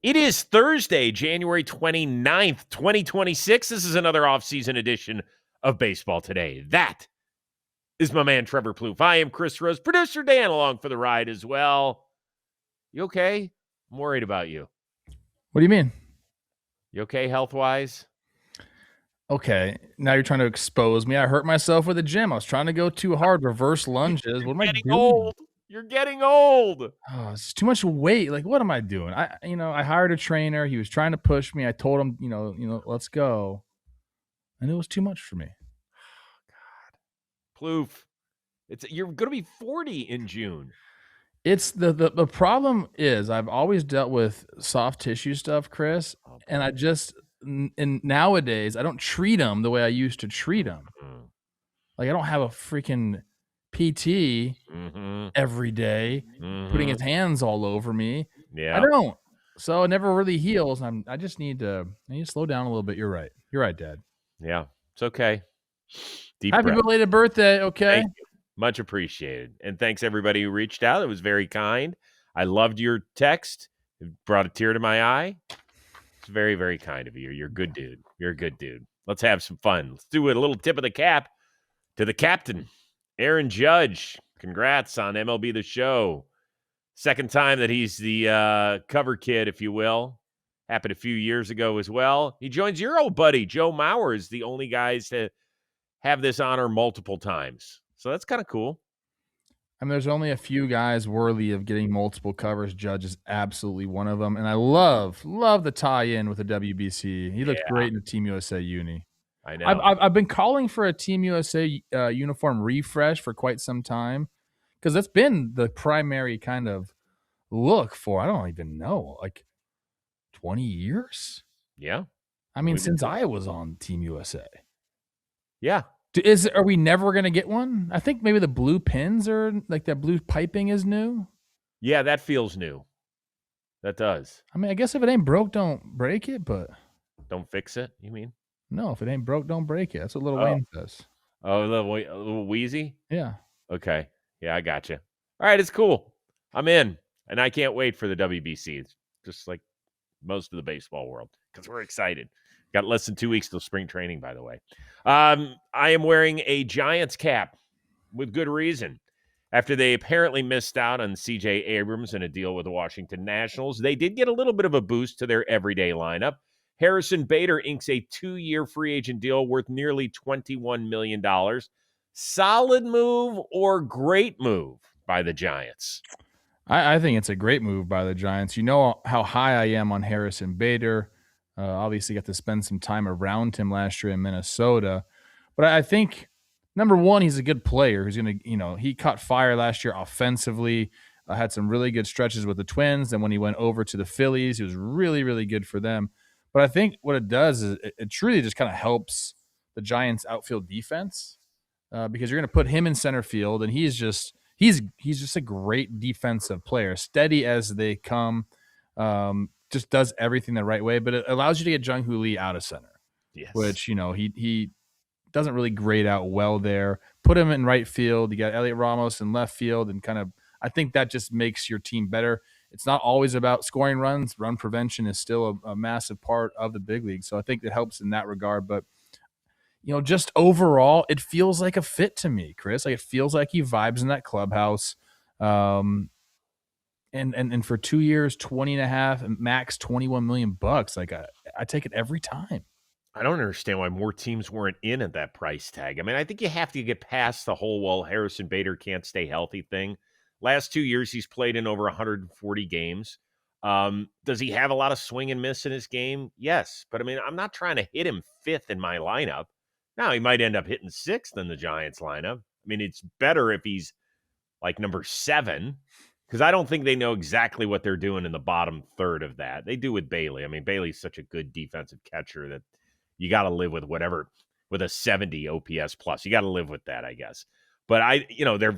It is Thursday, January 29th, 2026. This is another offseason edition of Baseball Today. That is my man, Trevor Plouffe. I am Chris Rose, producer Dan along for the ride as well. You okay? I'm worried about you. What do you mean? You okay health-wise? Okay, now you're trying to expose me. I hurt myself with the gym. I was trying to go too hard, reverse lunges. What am I doing? Old. You're getting old. Oh, it's too much weight. Like, what am I doing? I hired a trainer. He was trying to push me. I told him, let's go, and it was too much for me. Plouffe, you're going to be 40 in June. It's the problem is I've always dealt with soft tissue stuff, Chris, and and nowadays I don't treat them the way I used to treat them. Like I don't have a freaking PT every day putting his hands all over me. Yeah, I don't. So it never really heals. I just need to slow down a little bit. You're right. You're right, Dad. Yeah, it's okay. Happy belated birthday. Okay. Thank you. Much appreciated. And thanks everybody who reached out. It was very kind. I loved your text. It brought a tear to my eye. It's very, very kind of you. You're a good dude. You're a good dude. Let's have some fun. Let's do it. A little tip of the cap to the captain, Aaron Judge. Congrats on MLB The Show. Second time that he's the cover kid, if you will. Happened a few years ago as well. He joins your old buddy, Joe Mauer, the only guys to have this honor multiple times. So that's kind of cool. I mean, there's only a few guys worthy of getting multiple covers. Judge is absolutely one of them. And I love the tie-in with the WBC. He looked great in the Team USA uni. I know. I've been calling for a Team USA uniform refresh for quite some time because that's been the primary kind of look for, I don't even know, like 20 years? Yeah. I mean, since I was on Team USA. Yeah. Are we never going to get one? I think maybe the blue pins or like that blue piping is new. Yeah, that feels new. That does. I mean, I guess if it ain't broke, don't break it, but don't fix it, you mean? No, if it ain't broke, don't break it. That's what Lil Wayne says. Oh, a little Wheezy? Yeah. Okay. Yeah, I got you. All right, it's cool. I'm in, and I can't wait for the WBC. It's just like most of the baseball world because we're excited. Got less than 2 weeks till spring training, by the way. I am wearing a Giants cap with good reason. After they apparently missed out on C.J. Abrams in a deal with the Washington Nationals, they did get a little bit of a boost to their everyday lineup. Harrison Bader inks a 2-year free agent deal worth nearly $21 million. Solid move or great move by the Giants? I think it's a great move by the Giants. You know how high I am on Harrison Bader. Obviously got to spend some time around him last year in Minnesota. But I think, number one, he's a good player who's going to, he caught fire last year offensively, had some really good stretches with the Twins. And when he went over to the Phillies, he was really, really good for them. But I think what it does is it truly just kind of helps the Giants' outfield defense because you're going to put him in center field, and he's just a great defensive player, steady as they come. Just does everything the right way, but it allows you to get Jung-Hoo Lee out of center, which, he doesn't really grade out well there. Put him in right field. You got Elliot Ramos in left field, and I think that just makes your team better. It's not always about scoring runs. Run prevention is still a massive part of the big league. So I think it helps in that regard, but just overall, it feels like a fit to me, Chris. Like it feels like he vibes in that clubhouse. And for 2 years, 20.5, max $21 million. Like I take it every time. I don't understand why more teams weren't in at that price tag. I mean, I think you have to get past the whole, Harrison Bader can't stay healthy thing. Last 2 years, he's played in over 140 games. Does he have a lot of swing and miss in his game? Yes. But I mean, I'm not trying to hit him fifth in my lineup. Now he might end up hitting sixth in the Giants lineup. I mean, it's better if he's like number 7. Because I don't think they know exactly what they're doing in the bottom third of that. They do with Bailey. I mean, Bailey's such a good defensive catcher that you got to live with with a 70 OPS plus. You got to live with that, I guess. But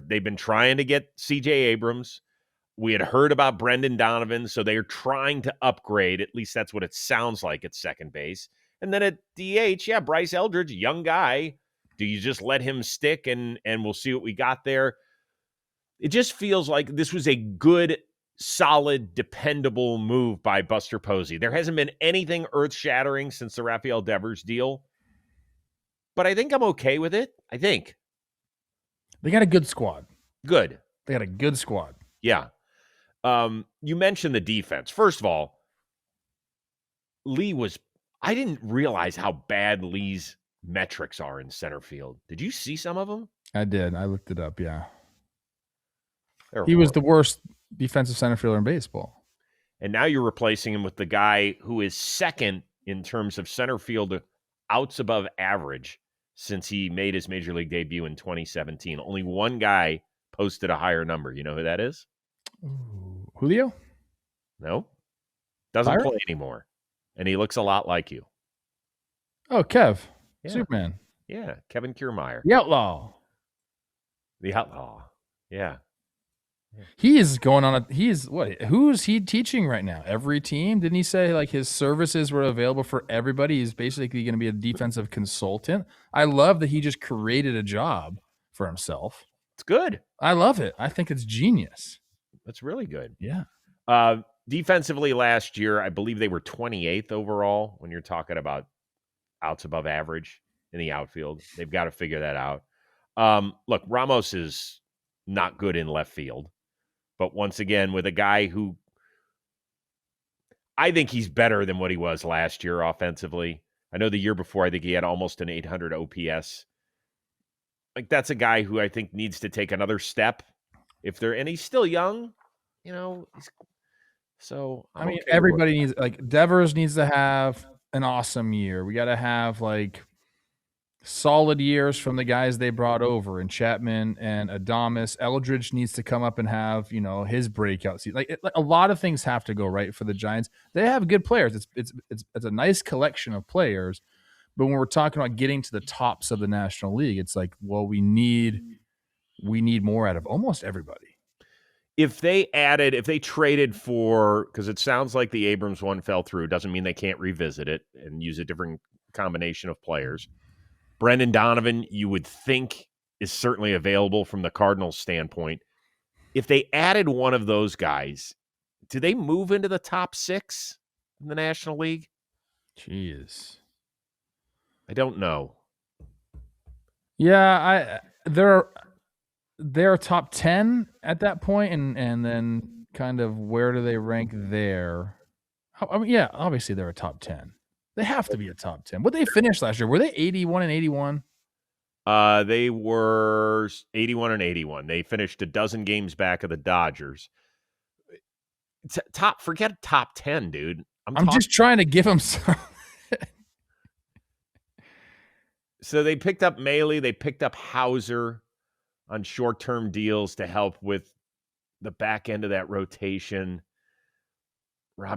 they've been trying to get C.J. Abrams. We had heard about Brendan Donovan, so they're trying to upgrade. At least that's what it sounds like at second base. And then at DH, Bryce Eldridge, young guy. Do you just let him stick and we'll see what we got there? It just feels like this was a good solid, dependable move by Buster Posey. There hasn't been anything earth-shattering since the Rafael Devers deal, but I think I'm okay with it. I think. They got a good squad. Good. They got a good squad. Yeah. You mentioned the defense. First of all, I didn't realize how bad Lee's metrics are in center field. Did you see some of them? I did. I looked it up, yeah. They're He was the horrible. worst defensive center fielder in baseball. And now you're replacing him with the guy who is second in terms of center field outs above average since he made his major league debut in 2017. Only one guy posted a higher number. You know who that is? Ooh. Julio? No. Doesn't Byron? play anymore. And he looks a lot like you. Oh, Kev. Yeah. Superman. Yeah. Kevin Kiermaier. The Outlaw. The Outlaw. Yeah. He is going on who's he teaching right now? Every team? Didn't he say like his services were available for everybody? He's basically going to be a defensive consultant. I love that he just created a job for himself. It's good. I love it. I think it's genius. That's really good. Yeah. Defensively last year, I believe they were 28th overall when you're talking about outs above average in the outfield. They've got to figure that out. Look, Ramos is not good in left field. But once again, with a guy who I think he's better than what he was last year offensively. I know the year before, I think he had almost an 800 OPS. Like, that's a guy who I think needs to take another step. And he's still young, so I mean, everybody needs, like, Devers needs to have an awesome year. We got to have like solid years from the guys they brought over, and Chapman and Adames. Eldridge needs to come up and have, his breakout season. Like a lot of things have to go right for the Giants. They have good players. It's a nice collection of players, but when we're talking about getting to the tops of the National League, it's like, well, we need more out of almost everybody. If they traded for, because it sounds like the Abrams one fell through, doesn't mean they can't revisit it and use a different combination of players. Brendan Donovan, you would think, is certainly available from the Cardinals' standpoint. If they added one of those guys, do they move into the top 6 in the National League? Jeez. I don't know. Yeah, they're top 10 at that point, and then kind of where do they rank there? I mean, yeah, obviously they're a top 10. They have to be a top 10. What they finished last year? Were they 81 and 81? They were 81 and 81. They finished a dozen games back of the Dodgers. Forget top 10, dude. I'm just trying to give them some. So they picked up Maley. They picked up Hauser on short-term deals to help with the back end of that rotation.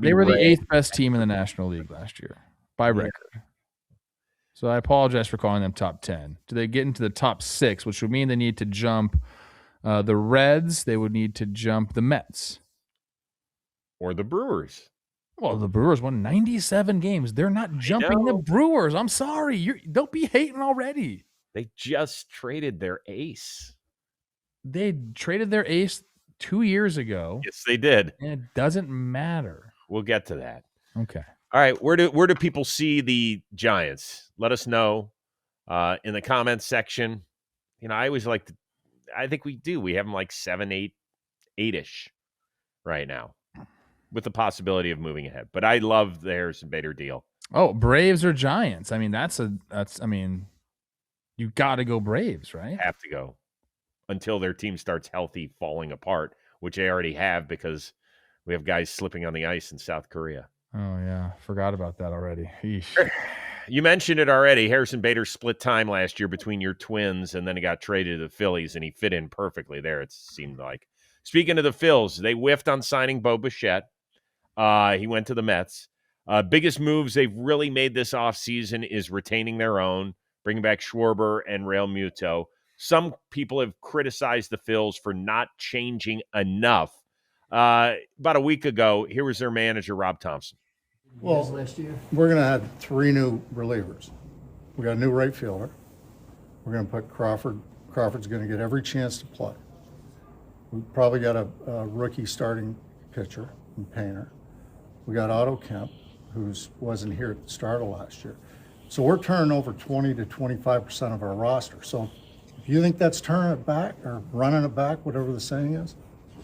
They were the 8th best team in the National League last year by record. So I apologize for calling them top 10. Do they get into the top 6, which would mean they need to jump the Reds? They would need to jump the Mets. Or the Brewers. Well, the Brewers won 97 games. They're not jumping the Brewers. I'm sorry. Don't be hating already. They just traded their ace. They traded their ace 2 years ago. Yes, they did. And it doesn't matter. We'll get to that. Okay. All right. Where do people see the Giants? Let us know in the comments section. I always I think we do. We have them like 7, 8, 8-ish right now, with the possibility of moving ahead. But I love the Harrison Bader deal. Oh, Braves or Giants? I mean, you got to go Braves, right? Have to go until their team starts healthy, falling apart, which they already have because we have guys slipping on the ice in South Korea. Oh, yeah. Forgot about that already. Eesh. You mentioned it already. Harrison Bader split time last year between your Twins, and then he got traded to the Phillies, and he fit in perfectly there, it seemed like. Speaking of the Phils, they whiffed on signing Bo Bichette. He went to the Mets. Biggest moves they've really made this offseason is retaining their own, bringing back Schwarber and Real Muto. Some people have criticized the Phils for not changing enough. About a week ago, here was their manager, Rob Thompson. Well, we're going to have 3 new relievers. We got a new right fielder. We're going to put Crawford. Crawford's going to get every chance to play. We probably got a rookie starting pitcher and Painter. We got Otto Kemp, who wasn't here at the start of last year. So we're turning over 20 to 25% of our roster. So if you think that's turning it back or running it back, whatever the saying is,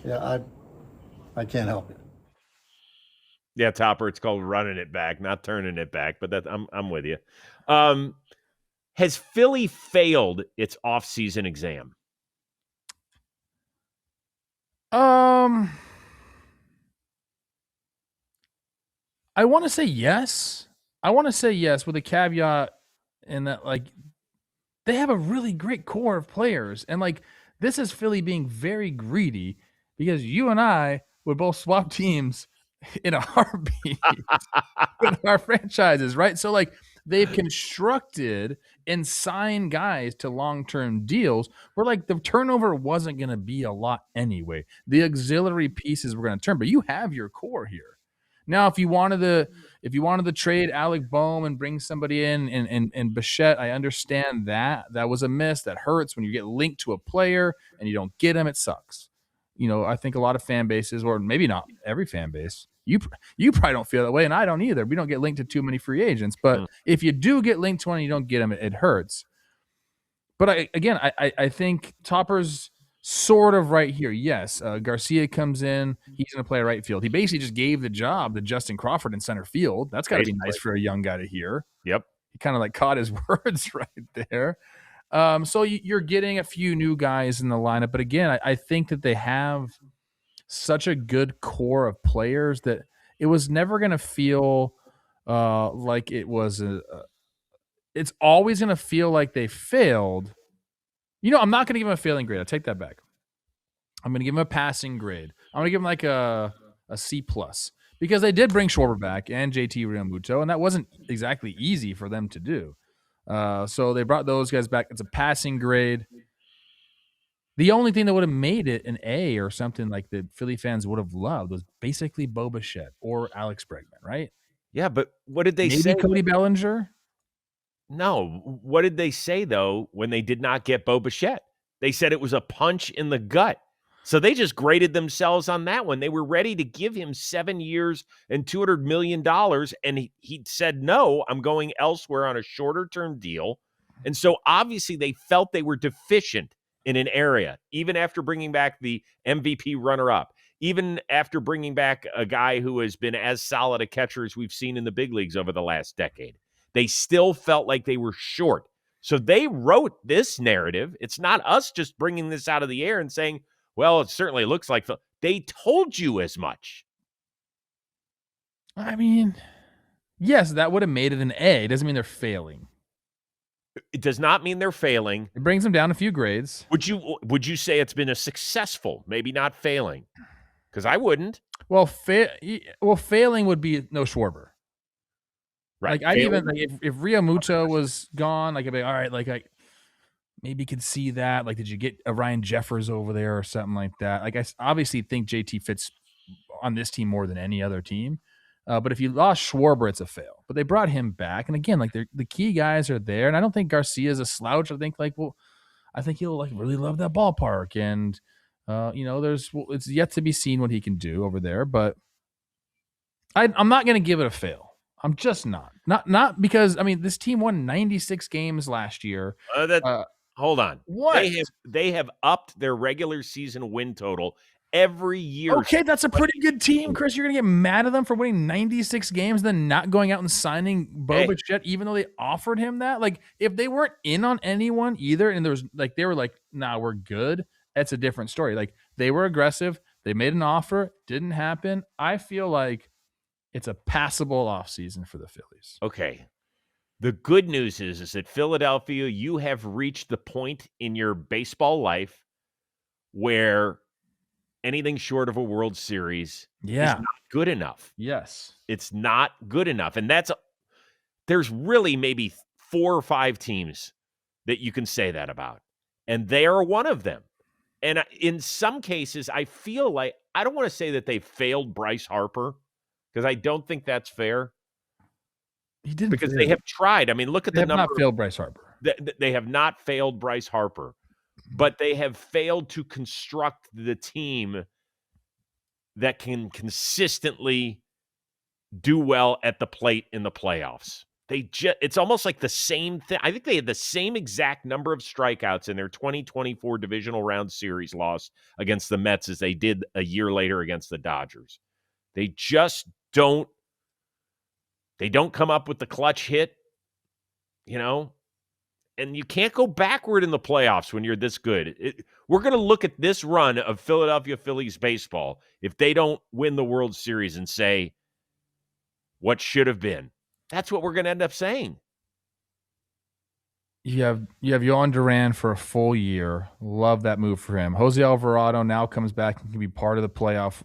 yeah, I can't help it. Yeah, Topper, it's called running it back, not turning it back, but I'm with you. Has Philly failed its offseason exam? I want to say yes. I want to say yes with a caveat in that, like, they have a really great core of players. And, like, this is Philly being very greedy because you and I would both swap teams in a heartbeat with our franchises, right? So, like, they've constructed and signed guys to long-term deals where, like, the turnover wasn't going to be a lot anyway. The auxiliary pieces were going to turn, but you have your core here. Now, if you wanted to trade Alec Boehm and bring somebody in and Bichette, I understand that. That was a miss. That hurts when you get linked to a player and you don't get him. It sucks. You know, I think a lot of fan bases, or maybe not every fan base, you probably don't feel that way, and I don't either. We don't get linked to too many free agents. But if you do get linked to one and you don't get them, it hurts. But I think Topper's sort of right here. Yes, Garcia comes in. He's going to play right field. He basically just gave the job to Justin Crawford in center field. That's got to be nice for a young guy to hear. Yep. He kind of like caught his words right there. So you're getting a few new guys in the lineup. But again, I think that they have such a good core of players that it was never going to feel like it was it's always going to feel like they failed. You know, I'm not going to give him a failing grade. I take that back. I'm going to give him a passing grade. I'm going to give him like a C plus because they did bring Schwarber back and JT Realmuto, and that wasn't exactly easy for them to do. So they brought those guys back. It's a passing grade. The only thing that would have made it an A or something like the Philly fans would have loved was basically Bo Bichette or Alex Bregman, right? Yeah, but what did they Maybe say? Cody Bellinger? No. What did they say, though, when they did not get Bo Bichette? They said it was a punch in the gut. So they just graded themselves on that one. They were ready to give him 7 years and $200 million, and he said, no, I'm going elsewhere on a shorter-term deal. And so obviously they felt they were deficient in an area, even after bringing back the MVP runner-up, even after bringing back a guy who has been as solid a catcher as we've seen in the big leagues over the last decade. They still felt like they were short. So they wrote this narrative. It's not us just bringing this out of the air and saying, well, it certainly looks like they told you as much. I mean, yes, that would have made it an A. It doesn't mean they're failing. It does not mean they're failing. It brings them down a few grades. Would you say it's been a successful, maybe not failing? Because I wouldn't. Well, failing would be no Schwarber. Right. Like I'd even like if Realmuto was gone, like I'd be all right. Like I maybe could see that. Like, did you get a Ryan Jeffers over there or something like that? Like I obviously think JT fits on this team more than any other team. But if you lost Schwarber, it's a fail. But they brought him back, and again, like the key guys are there, and I don't think Garcia's a slouch. I think I think he'll like really love that ballpark, and it's yet to be seen what he can do over there. But I'm not going to give it a fail. I'm just not because I mean this team won 96 games last year. Hold on, what they have upped their regular season win total every year. Okay, that's a pretty good team, Chris. You're going to get mad at them for winning 96 games, then not going out and signing Bo Bichette, even though they offered him that. Like, if they weren't in on anyone either, and there was like they were like, "Nah, we're good." That's a different story. Like they were aggressive. They made an offer, didn't happen. I feel like it's a passable offseason for the Phillies. Okay. The good news is that Philadelphia, you have reached the point in your baseball life where anything short of a World Series is not good enough. Yes. It's not good enough. And there's really maybe 4 or 5 teams that you can say that about. And they are one of them. And in some cases, I feel like, I don't want to say that they failed Bryce Harper, because I don't think that's fair. He didn't, because they have tried. I mean, look at the number. They have not failed Bryce Harper. They have not failed Bryce Harper, but they have failed to construct the team that can consistently do well at the plate in the playoffs. It's almost like the same thing. I think they had the same exact number of strikeouts in their 2024 divisional round series loss against the Mets as they did a year later against the Dodgers. They just don't come up with the clutch hit, and you can't go backward in the playoffs when you're this good. We're going to look at this run of Philadelphia Phillies baseball if they don't win the World Series and say, what should have been. That's what we're going to end up saying. You have Yohan Duran for a full year. Love that move for him. Jose Alvarado now comes back and can be part of the playoff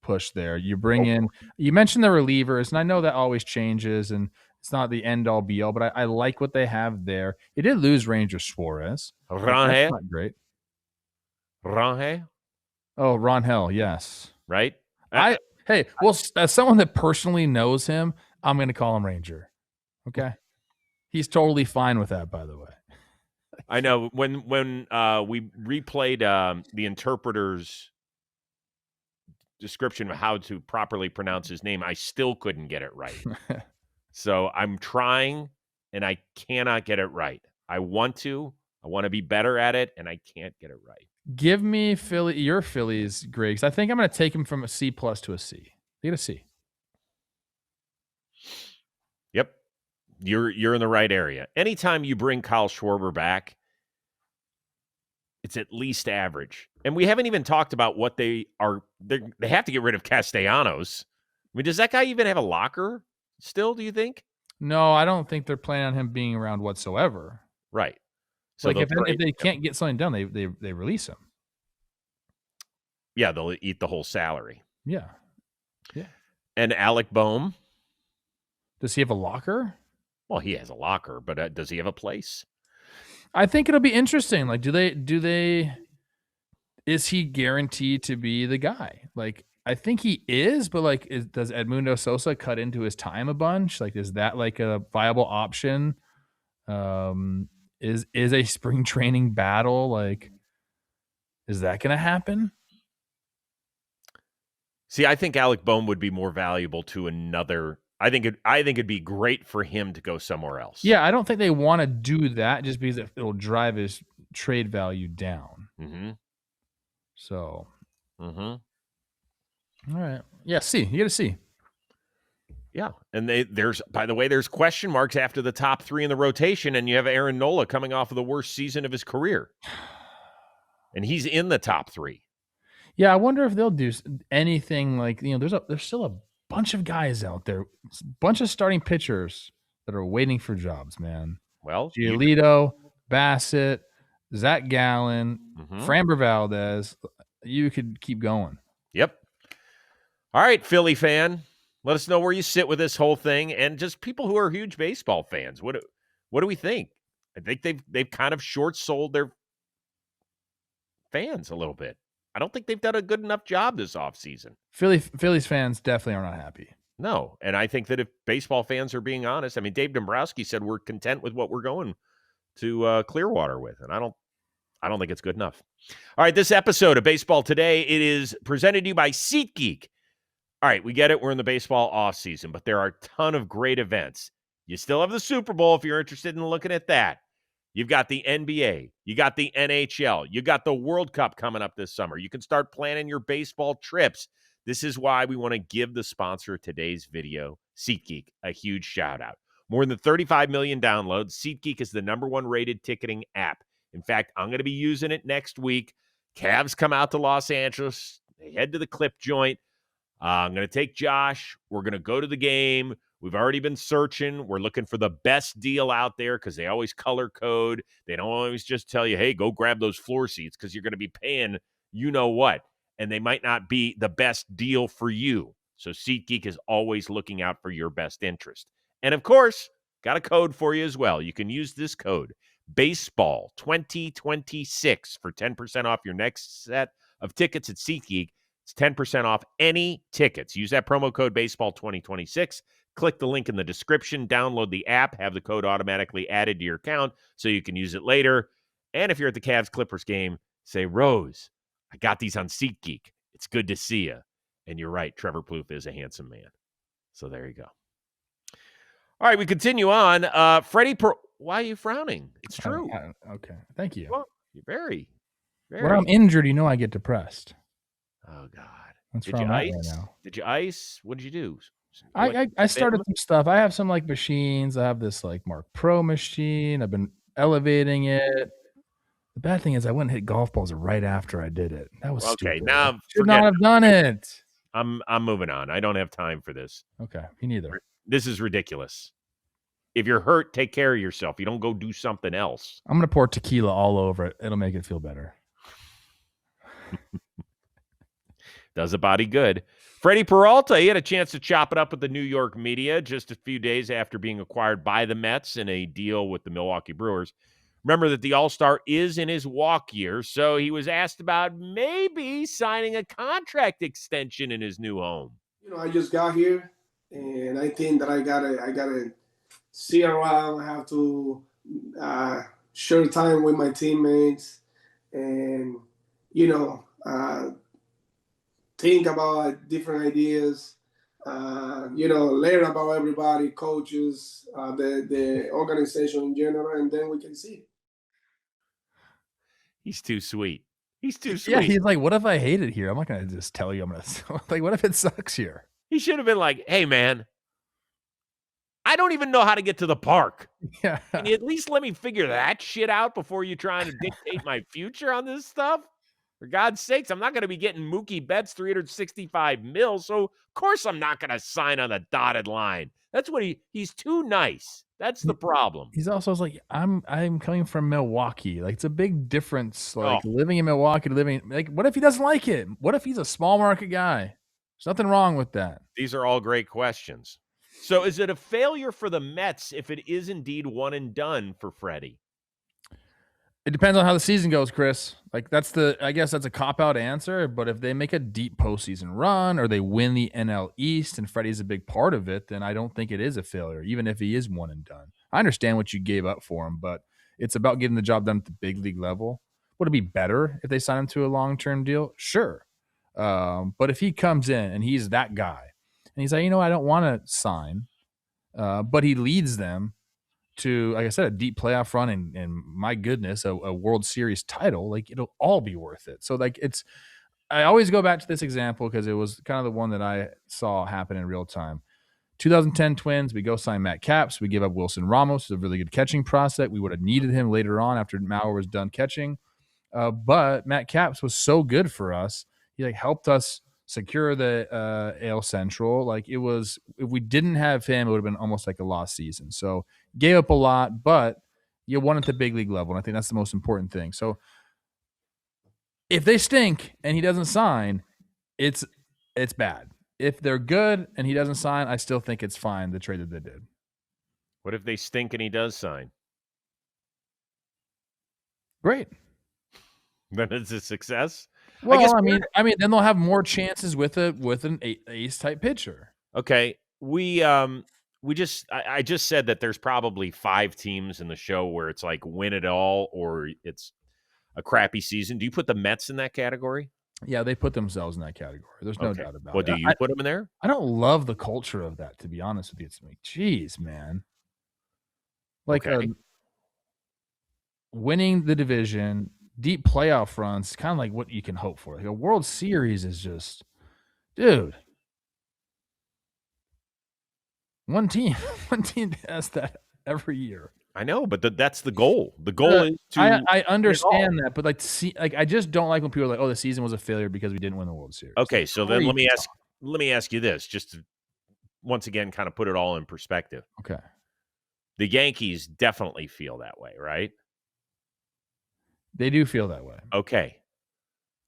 push there. You bring in, you mentioned the relievers, and I know that always changes, and it's not the end-all, be-all, but I like what they have there. They did lose Ranger Suarez. Rangel. Not great. Rangel? Oh, Rangel, yes. Right? Hey, well, as someone that personally knows him, I'm going to call him Ranger. Okay? He's totally fine with that, by the way. I know. When we replayed the interpreter's description of how to properly pronounce his name, I still couldn't get it right. So I'm trying, and I cannot get it right. I want to be better at it, and I can't get it right. Give me your Phillies, Griggs. I think I'm going to take him from a C+ to a C. Get a C. Yep. You're in the right area. Anytime you bring Kyle Schwarber back, it's at least average. And we haven't even talked about what they have to get rid of Castellanos. I mean, does that guy even have a locker still, do you think? No, I don't think they're planning on him being around whatsoever. Right. So like if they can't get something done, they release him. Yeah, they'll eat the whole salary. Yeah. And Alec Boehm. Does he have a locker? Well, he has a locker, but does he have a place? I think it'll be interesting. Like, do they? Is he guaranteed to be the guy? Like, I think he is, but like, does Edmundo Sosa cut into his time a bunch? Like, is that like a viable option? Is a spring training battle, like, is that going to happen? See, I think Alec Boehm would be more valuable to another. I think it'd be great for him to go somewhere else. Yeah, I don't think they want to do that just because it'll drive his trade value down. Mm-hmm. So, all right, yeah, C. You get a C. Yeah, and there's question marks after the top three in the rotation, and you have Aaron Nola coming off of the worst season of his career, and he's in the top three. Yeah, I wonder if they'll do anything like, there's still a bunch of guys out there, a bunch of starting pitchers that are waiting for jobs, man. Well, Giolito, Bassett, Zach Gallen, Framber Valdez. You could keep going. Yep. All right, Philly fan. Let us know where you sit with this whole thing, and just people who are huge baseball fans. What do we think? I think they've kind of short sold their fans a little bit. I don't think they've done a good enough job this offseason. Phillies fans definitely are not happy. No, and I think that if baseball fans are being honest, I mean, Dave Dombrowski said we're content with what we're going to Clearwater with, and I don't think it's good enough. All right, this episode of Baseball Today, it is presented to you by SeatGeek. All right, we get it. We're in the baseball offseason, but there are a ton of great events. You still have the Super Bowl if you're interested in looking at that. You've got the NBA. You got the NHL. You got the World Cup coming up this summer. You can start planning your baseball trips. This is why we want to give the sponsor of today's video, SeatGeek, a huge shout out. More than 35 million downloads. SeatGeek is the #1 rated ticketing app. In fact, I'm going to be using it next week. Cavs come out to Los Angeles. They head to the Clip Joint. I'm going to take Josh. We're going to go to the game. We've already been searching. We're looking for the best deal out there because they always color code. They don't always just tell you, hey, go grab those floor seats because you're going to be paying you know what. And they might not be the best deal for you. So SeatGeek is always looking out for your best interest. And of course, got a code for you as well. You can use this code, Baseball 2026, for 10% off your next set of tickets at SeatGeek. It's 10% off any tickets. Use that promo code Baseball 2026. Click the link in the description. Download the app. Have the code automatically added to your account so you can use it later. And if you're at the Cavs-Clippers game, say, Rose, I got these on SeatGeek. It's good to see you. And you're right, Trevor Plouffe is a handsome man. So there you go. All right, we continue on. Why are you frowning? It's true. Okay, thank you. Well, you're very. When I'm injured, I get depressed. Oh, God. That's where I'm at right now. Did you ice? What did you do? I started some stuff. I have some machines. I have this Mark Pro machine. I've been elevating it. The bad thing is I went and hit golf balls right after I did it. That was okay. stupid. Now Should not have done it. I'm moving on. I don't have time for this. Okay, me neither. This is ridiculous. If you're hurt, take care of yourself. You don't go do something else. I'm gonna pour tequila all over it. It'll make it feel better. Does a body good. Freddy Peralta, he had a chance to chop it up with the New York media just a few days after being acquired by the Mets in a deal with the Milwaukee Brewers. Remember that the All-Star is in his walk year, so he was asked about maybe signing a contract extension in his new home. I just got here, and I think that I gotta see around. I have to share time with my teammates, and think about different ideas. Learn about everybody, coaches, the organization in general, and then we can see. He's too sweet. He's too sweet. Yeah, he's like, what if I hate it here? I'm not going to just tell you I'm going to, what if it sucks here? He should have been like, hey, man, I don't even know how to get to the park. Yeah. Can you at least let me figure that shit out before you're trying to dictate my future on this stuff? For God's sakes, I'm not going to be getting Mookie Betts $365 million, so of course I'm not going to sign on the dotted line. That's what he's too nice. That's the problem. He's also like, I'm coming from Milwaukee. It's a big difference. Living in Milwaukee, what if he doesn't like it? What if he's a small market guy? There's nothing wrong with that. These are all great questions. So is it a failure for the Mets if it is indeed one and done for Freddie? It depends on how the season goes, Chris. I guess that's a cop-out answer, but if they make a deep postseason run or they win the NL East and Freddie's a big part of it, then I don't think it is a failure, even if he is one and done. I understand what you gave up for him, but it's about getting the job done at the big league level. Would it be better if they sign him to a long-term deal? Sure. But if he comes in and he's that guy, and he's like, I don't want to sign, but he leads them to, like I said, a deep playoff run and my goodness, a World Series title, it'll all be worth it. So I always go back to this example because it was kind of the one that I saw happen in real time. 2010 Twins, we go sign Matt Capps. We give up Wilson Ramos, a really good catching prospect. We would have needed him later on after Mauer was done catching. But Matt Capps was so good for us. He helped us secure the AL Central. If we didn't have him, it would have been almost like a lost season. So gave up a lot, but you won at the big league level. And I think that's the most important thing. So if they stink and he doesn't sign, it's bad. If they're good and he doesn't sign, I still think it's fine, the trade that they did. What if they stink and he does sign? Great. Then it's a success. Well, I mean, then they'll have more chances with an ace type pitcher. Okay, I just said that there's probably 5 teams in the show where it's win it all or it's a crappy season. Do you put the Mets in that category? Yeah, they put themselves in that category. There's no doubt about it. Well, do you put them in there? I don't love the culture of that, to be honest with you. It's geez, man. Winning the division, deep playoff runs, kind of what you can hope for. A World Series is just, dude. One team has that every year. I know, but that's the goal. The goal is to. I understand that, but I just don't like when people are like, "Oh, the season was a failure because we didn't win the World Series." Okay, so then let me ask you this, just to once again kind of put it all in perspective. Okay, the Yankees definitely feel that way, right? They do feel that way. Okay,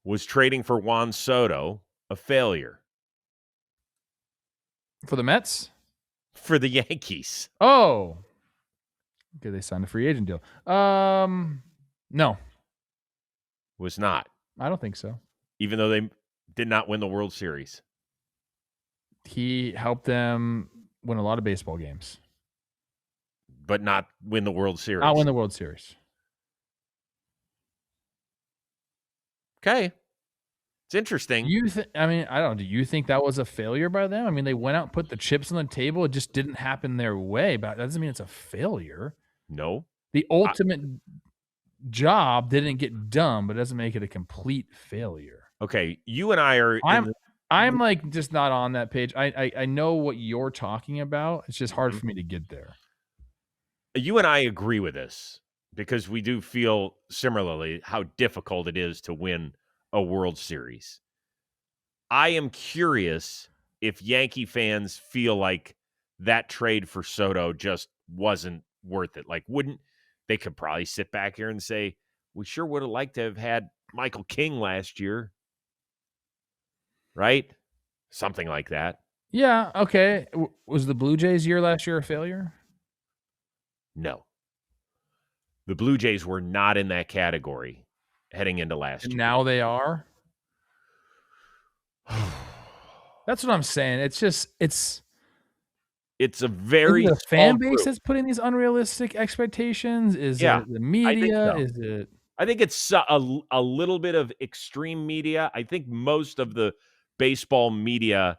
was trading for Juan Soto a failure for the Mets? For the Yankees? Oh. Okay, they signed a free agent deal. No. Was not. I don't think so. Even though they did not win the World Series. He helped them win a lot of baseball games. But not win the World Series. Not win the World Series. Okay. It's interesting. I mean, I don't know. Do you think that was a failure by them? I mean, they went out and put the chips on the table. It just didn't happen their way, but that doesn't mean it's a failure. No. The ultimate job didn't get done, but it doesn't make it a complete failure. Okay, you and I are. I'm like just not on that page. I know what you're talking about. It's just hard for me to get there. You and I agree with this because we do feel similarly how difficult it is to win a World Series. I am curious if Yankee fans feel like that trade for Soto just wasn't worth it. Like, wouldn't they could probably sit back here and say, we sure would have liked to have had Michael King last year. Right? Something like that. Yeah, okay. Was the Blue Jays year last year a failure? No. The Blue Jays were not in that category heading into last year. Now they are? That's what I'm saying. It's just it's a very is it a fan base group. that's putting these unrealistic expectations? Is Yeah, it the media? so. Is it? I think it's a little bit of extreme media. I think most of the baseball media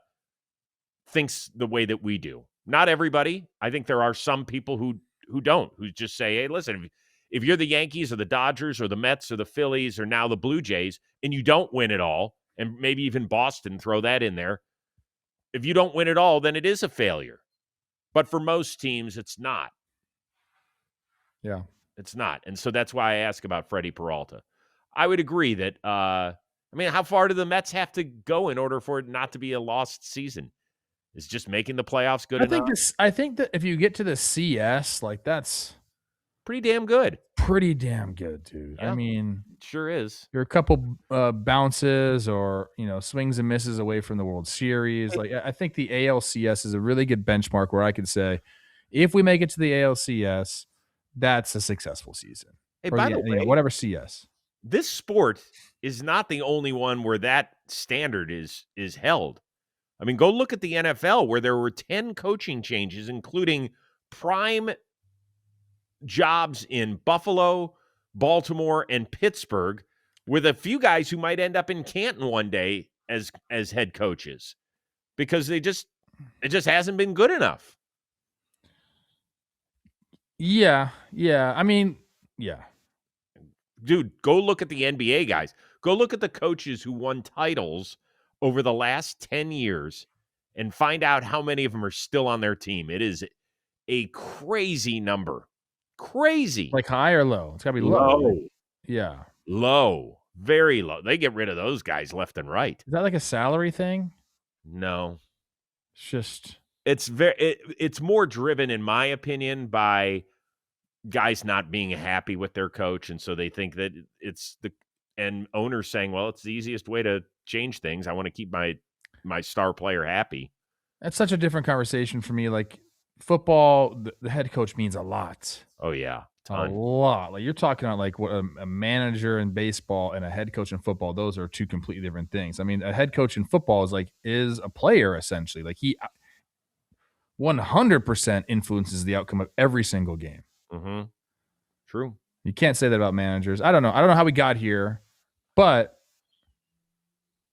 thinks the way that we do. Not everybody. I think there are some people who don't, who just say, hey, listen, if you're the Yankees or the Dodgers or the Mets or the Phillies or now the Blue Jays and you don't win it all, and maybe even Boston, throw that in there. If you don't win it all, then it is a failure. But for most teams, it's not. Yeah. It's not. And so that's why I ask about Freddy Peralta. I would agree that, I mean, how far do the Mets have to go in order for it not to be a lost season? Is just making the playoffs good enough? I think that if you get to the CS, like that's pretty damn good. Pretty damn good, dude. Yeah, I mean, it sure is. You're a couple bounces or, swings and misses away from the World Series. Like, I think the ALCS is a really good benchmark where I could say, if we make it to the ALCS, that's a successful season. Hey, by the way, whatever CS. This sport is not the only one where that standard is held. I mean, go look at the NFL where there were 10 coaching changes, including prime jobs in Buffalo, Baltimore, and Pittsburgh, with a few guys who might end up in Canton one day as head coaches because it just hasn't been good enough. Yeah. I mean, yeah. Dude, go look at the NBA guys. Go look at the coaches who won titles over the last 10 years and find out how many of them are still on their team. It is a crazy number. Crazy. Like high or low? It's got to be low. Right? Yeah. Low. Very low. They get rid of those guys left and right. Is that like a salary thing? No. It's just... It's more driven, in my opinion, by guys not being happy with their coach, and so they think that and owners saying, well, it's the easiest way to change things. I want to keep my star player happy. That's such a different conversation for me. Like football, the head coach means a lot. Oh yeah, a lot. Like you're talking about like what a manager in baseball and a head coach in football. Those are two completely different things. I mean, a head coach in football is a player essentially. Like he 100% influences the outcome of every single game. Mm-hmm. True. You can't say that about managers. I don't know how we got here, but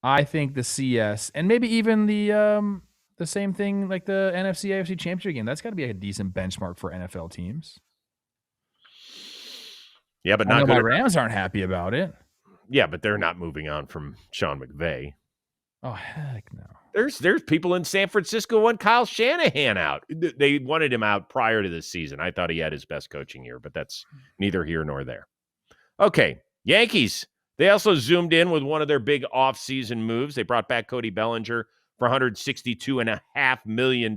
I think the CS and maybe even the same thing like the NFC AFC Championship game. That's got to be a decent benchmark for NFL teams. Yeah, but not good. My Rams aren't happy about it. Yeah, but they're not moving on from Sean McVay. Oh heck no. There's people in San Francisco want Kyle Shanahan out. They wanted him out prior to this season. I thought he had his best coaching year, but that's neither here nor there. Okay, Yankees. They also zoomed in with one of their big offseason moves. They brought back Cody Bellinger for $162.5 million.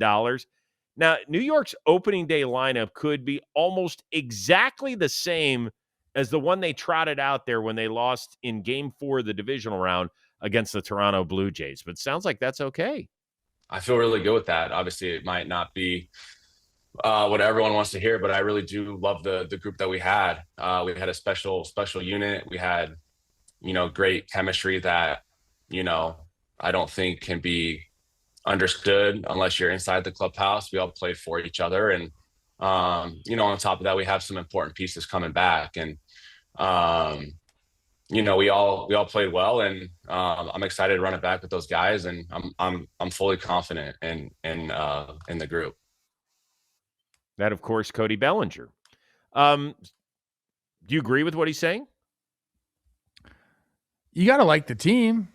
Now, New York's opening day lineup could be almost exactly the same as the one they trotted out there when they lost in Game 4 of the divisional round against the Toronto Blue Jays, but it sounds like that's okay. I feel really good with that. Obviously, it might not be what everyone wants to hear, but I really do love the group that we had. We had a special unit. We had, great chemistry that, I don't think can be understood unless you're inside the clubhouse. We all play for each other. And, on top of that, we have some important pieces coming back. And, we all played well, and I'm excited to run it back with those guys, and I'm fully confident in the group. That, of course, Cody Bellinger. Do you agree with what he's saying? You got to like the team.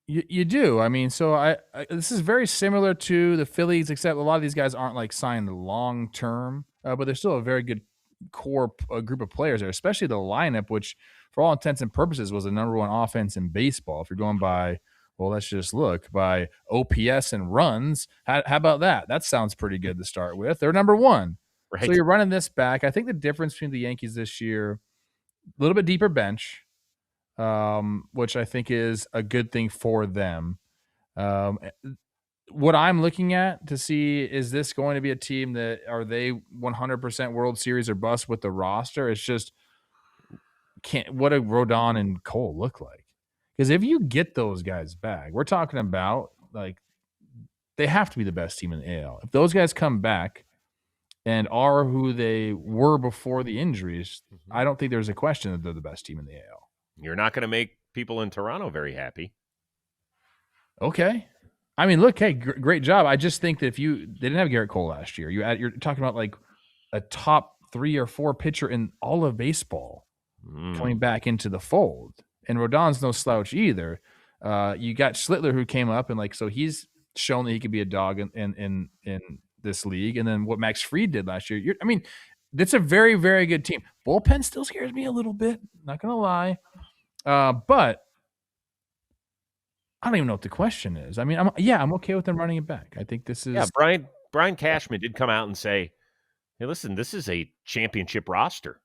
You do. I mean, so I this is very similar to the Phillies, except a lot of these guys aren't like signed long term, but they're still a very good core group of players there, especially the lineup, which for all intents and purposes was the number one offense in baseball. If you're going by, well, let's just look by OPS and runs. How about that? That sounds pretty good to start with. They're number one. Right. So you're running this back. I think the difference between the Yankees this year, a little bit deeper bench, which I think is a good thing for them. What I'm looking at to see, is this going to be a team that are they 100% World Series or bust with the roster? It's just what do Rodon and Cole look like? Because if you get those guys back, we're talking about like they have to be the best team in the AL. If those guys come back and are who they were before the injuries, I don't think there's a question that they're the best team in the AL. You're not going to make people in Toronto very happy. Okay. I mean, look, hey, great job. I just think that they didn't have Garrett Cole last year. You're talking about like a top 3 or 4 pitcher in all of baseball coming back into the fold. And Rodon's no slouch either. You got Schlittler who came up, and like, so he's shown that he could be a dog in this league. And then what Max Fried did last year. I mean, that's a very, very good team. Bullpen still scares me a little bit. Not going to lie. But I don't even know what the question is. I mean, I'm okay with them running it back. I think this is. Yeah, Brian Cashman did come out and say, hey, listen, this is a championship roster.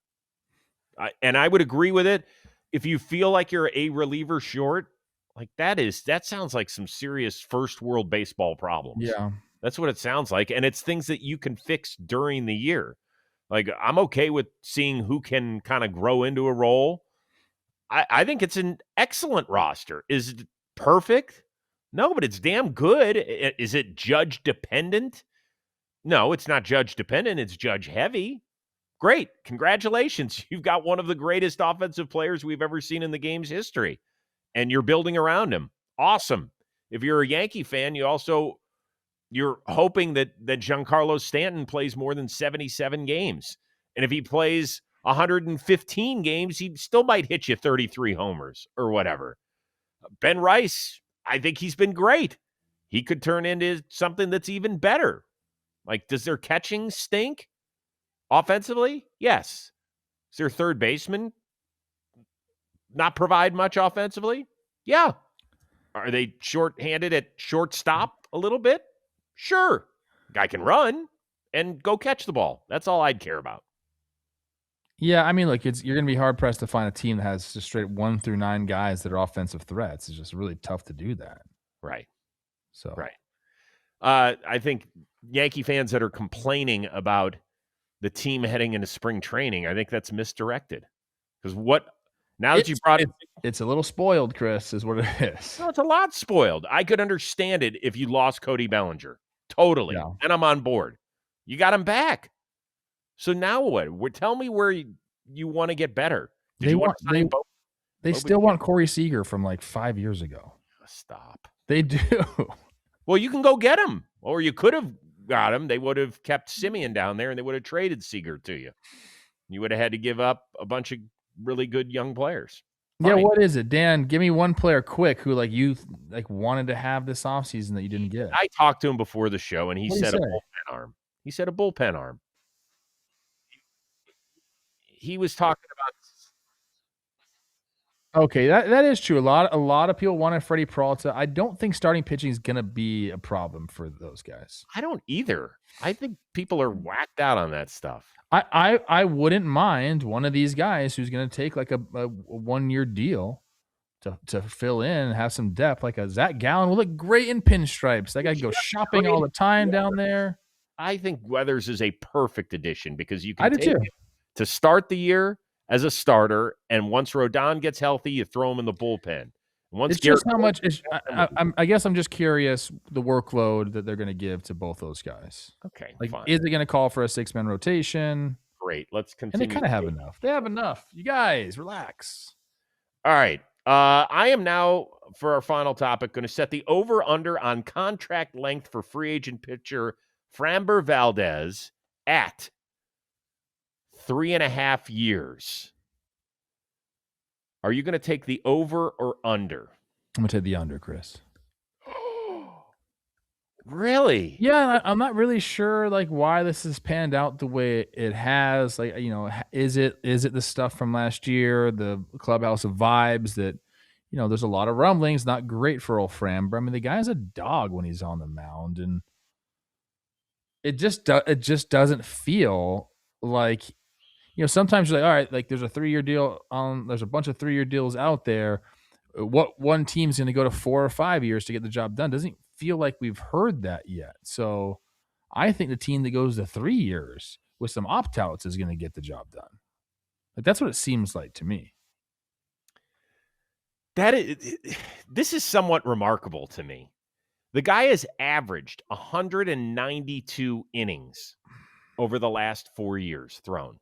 And I would agree with it. If you feel like you're a reliever short, like that sounds like some serious first world baseball problems. Yeah. That's what it sounds like. And it's things that you can fix during the year. Like, I'm okay with seeing who can kind of grow into a role. I think it's an excellent roster. Is it perfect? No, but it's damn good. Is it judge dependent? No, it's not judge dependent. It's judge heavy. Great. Congratulations. You've got one of the greatest offensive players we've ever seen in the game's history, and you're building around him. Awesome. If you're a Yankee fan, you're hoping that Giancarlo Stanton plays more than 77 games. And if he plays 115 games, he still might hit you 33 homers or whatever. Ben Rice, I think he's been great. He could turn into something that's even better. Like, does their catching stink offensively? Yes. Does their third baseman not provide much offensively? Yeah. Are they short-handed at shortstop a little bit? Sure. Guy can run and go catch the ball. That's all I'd care about. Yeah, I mean, look, you're going to be hard-pressed to find a team that has just straight 1 through 9 guys that are offensive threats. It's just really tough to do that. Right. So, right. I think Yankee fans that are complaining about the team heading into spring training, I think that's misdirected. Because that you brought it, it's a little spoiled, Chris, is what it is. No, it's a lot spoiled. I could understand it if you lost Cody Bellinger. Totally. Yeah. And I'm on board. You got him back. So now what? Tell me where you want to get better. They still want Corey Seager from like 5 years ago. Stop. They do. Well, you can go get him. Or you could have got him. They would have kept Simeon down there, and they would have traded Seager to you. You would have had to give up a bunch of really good young players. Fine. Yeah, what is it? Dan, give me one player quick who you wanted to have this offseason that you didn't get. I talked to him before the show, and he said a bullpen arm. He said a bullpen arm. He was talking about. Okay, that is true. A lot of people wanted Freddy Peralta. I don't think starting pitching is going to be a problem for those guys. I don't either. I think people are whacked out on that stuff. I wouldn't mind one of these guys who's going to take like a 1-year deal to fill in and have some depth. Like a Zach Gallen will look great in pinstripes. That guy can go shopping all the time down there. I think Weathers is a perfect addition because you can take him to start the year as a starter, and once Rodon gets healthy, you throw him in the bullpen. It's just how much. I guess I'm just curious the workload that they're going to give to both those guys. Okay, fine. Is it going to call for a 6-man rotation? Great, let's continue. And they kind of have enough. They have enough. You guys, relax. All right. I am now, for our final topic, going to set the over-under on contract length for free agent pitcher Framber Valdez at 3.5 years. Are you going to take the over or under? I'm going to take the under, Chris. Really? Yeah, I'm not really sure like why this has panned out the way it has. Like, is it the stuff from last year, the clubhouse of vibes that, there's a lot of rumblings, not great for old Framber. I mean, the guy's a dog when he's on the mound, and it just doesn't feel like, sometimes you're like, all right, like there's a 3-year deal there's a bunch of 3-year deals out there. What one team's going to go to 4 or 5 years to get the job done? Doesn't feel like we've heard that yet. So I think the team that goes to 3 years with some opt-outs is going to get the job done. Like, that's what it seems like to me. This is somewhat remarkable to me. The guy has averaged 192 innings over the last 4 years thrown.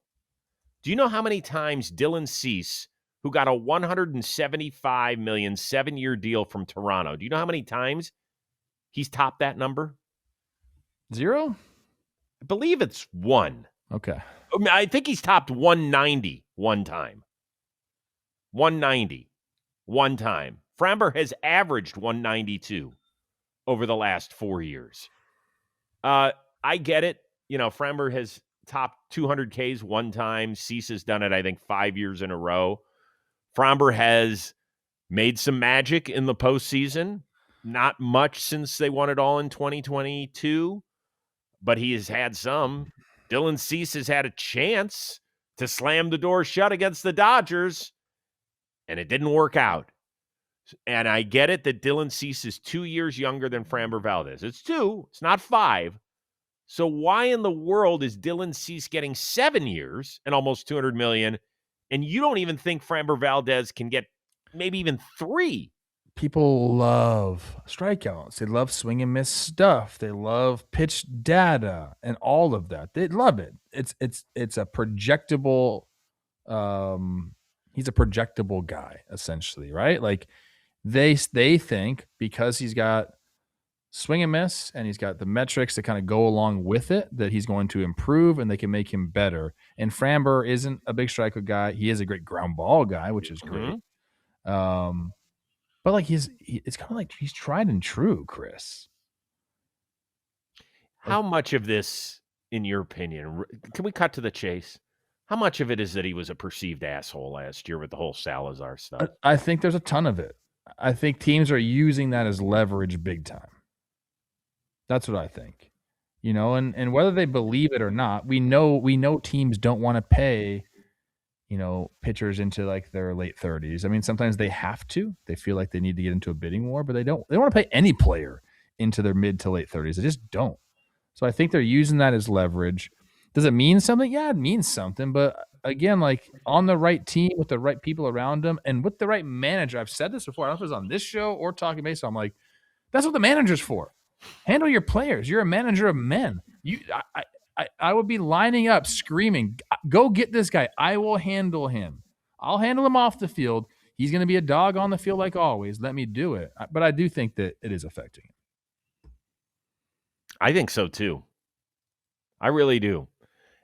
Do you know how many times Dylan Cease, who got a $175 million 7-year deal from Toronto, do you know how many times he's topped that number? 0? I believe it's 1. Okay. I think he's topped 190 one time. 190 one time. Framber has averaged 192 over the last 4 years. I get it. Framber has topped 200 Ks one time. Cease has done it, I think, 5 years in a row. Framber has made some magic in the postseason. Not much since they won it all in 2022, but he has had some. Dylan Cease has had a chance to slam the door shut against the Dodgers, and it didn't work out. And I get it that Dylan Cease is 2 years younger than Framber Valdez. It's 2. It's not 5. So why in the world is Dylan Cease getting 7 years and almost $200 million, and you don't even think Framber Valdez can get maybe even 3? People love strikeouts. They love swing and miss stuff. They love pitch data and all of that. They love it. It's a projectable. He's a projectable guy, essentially, right? Like they think because he's got swing and miss and he's got the metrics that kind of go along with it, that he's going to improve and they can make him better. And Framber isn't a big strikeout guy. He is a great ground ball guy, which is great. But like it's kind of like he's tried and true, Chris. How much of this, in your opinion, can we cut to the chase? How much of it is that he was a perceived asshole last year with the whole Salazar stuff? I think there's a ton of it. I think teams are using that as leverage big time. That's what I think. And whether they believe it or not, we know teams don't want to pay, pitchers into like their late 30s. I mean, sometimes they have to. They feel like they need to get into a bidding war, but they don't want to pay any player into their mid to late 30s. They just don't. So I think they're using that as leverage. Does it mean something? Yeah, it means something. But again, like on the right team with the right people around them and with the right manager. I've said this before. I don't know if it was on this show or Talking Baseball. I'm like, that's what the manager's for. Handle your players. You're a manager of men. I would be lining up screaming, go get this guy. I will handle him. I'll handle him off the field. He's going to be a dog on the field like always. Let me do it. But I do think that it is affecting him. I think so too. I really do.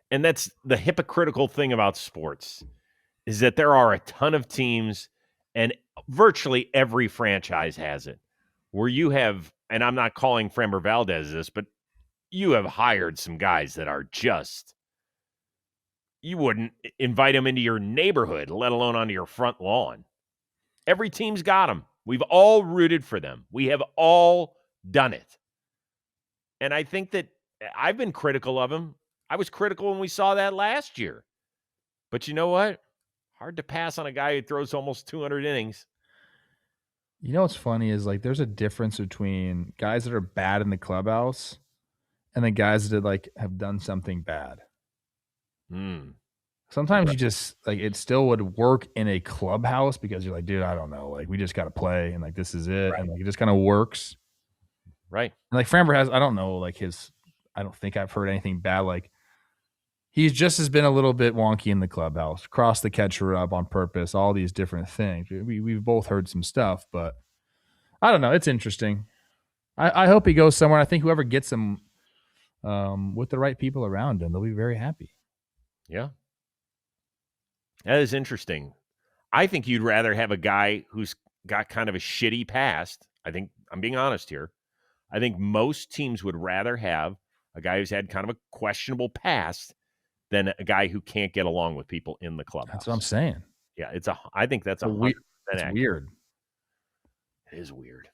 And that's the hypocritical thing about sports, is that there are a ton of teams, and virtually every franchise has it, where you have, and I'm not calling Framber Valdez this, but you have hired some guys that are just, you wouldn't invite them into your neighborhood, let alone onto your front lawn. Every team's got them. We've all rooted for them. We have all done it. And I think that I've been critical of him. I was critical when we saw that last year. But you know what? Hard to pass on a guy who throws almost 200 innings. You know what's funny is like there's a difference between guys that are bad in the clubhouse and the guys that like have done something bad. Sometimes you just like it still would work in a clubhouse because you're like, dude, I don't know. Like we just got to play and like this is it. Right. And like it just kind of works. Right. And like Framber has, I don't know, like I don't think I've heard anything bad. Like He's just has been a little bit wonky in the clubhouse, crossed the catcher up on purpose, all these different things. We've both heard some stuff, but I don't know. It's interesting. I hope he goes somewhere. I think whoever gets him with the right people around him, they'll be very happy. Yeah. That is interesting. I think you'd rather have a guy who's got kind of a shitty past. I think I'm being honest here. I think most teams would rather have a guy who's had kind of a questionable past than a guy who can't get along with people in the clubhouse. That's what I'm saying. Yeah, I think that's It's weird. It is weird.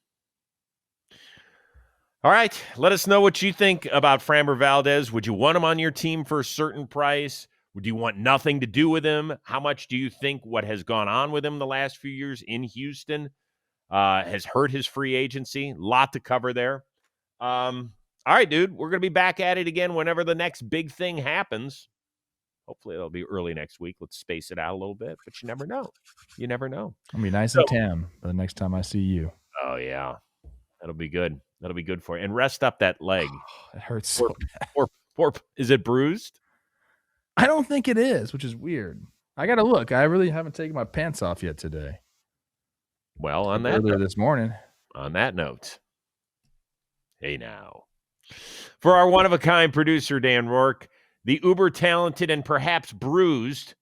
All right, let us know what you think about Framber Valdez. Would you want him on your team for a certain price? Would you want nothing to do with him? How much do you think what has gone on with him the last few years in Houston has hurt his free agency? Lot to cover there. All right, dude, we're going to be back at it again whenever the next big thing happens. Hopefully it'll be early next week. Let's space it out a little bit, but you never know. You never know. I'll be nice and tan for the next time I see you. Oh, yeah. That'll be good. That'll be good for you. And rest up that leg. It hurts so bad. Is it bruised? I don't think it is, which is weird. I got to look. I really haven't taken my pants off yet today. Well, earlier this morning. On that note, hey now. For our one-of-a-kind producer, Dan Rourke, the uber-talented and perhaps bruised,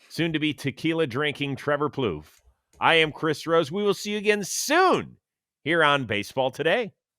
soon-to-be tequila-drinking Trevor Plouffe, I am Chris Rose. We will see you again soon here on Baseball Today.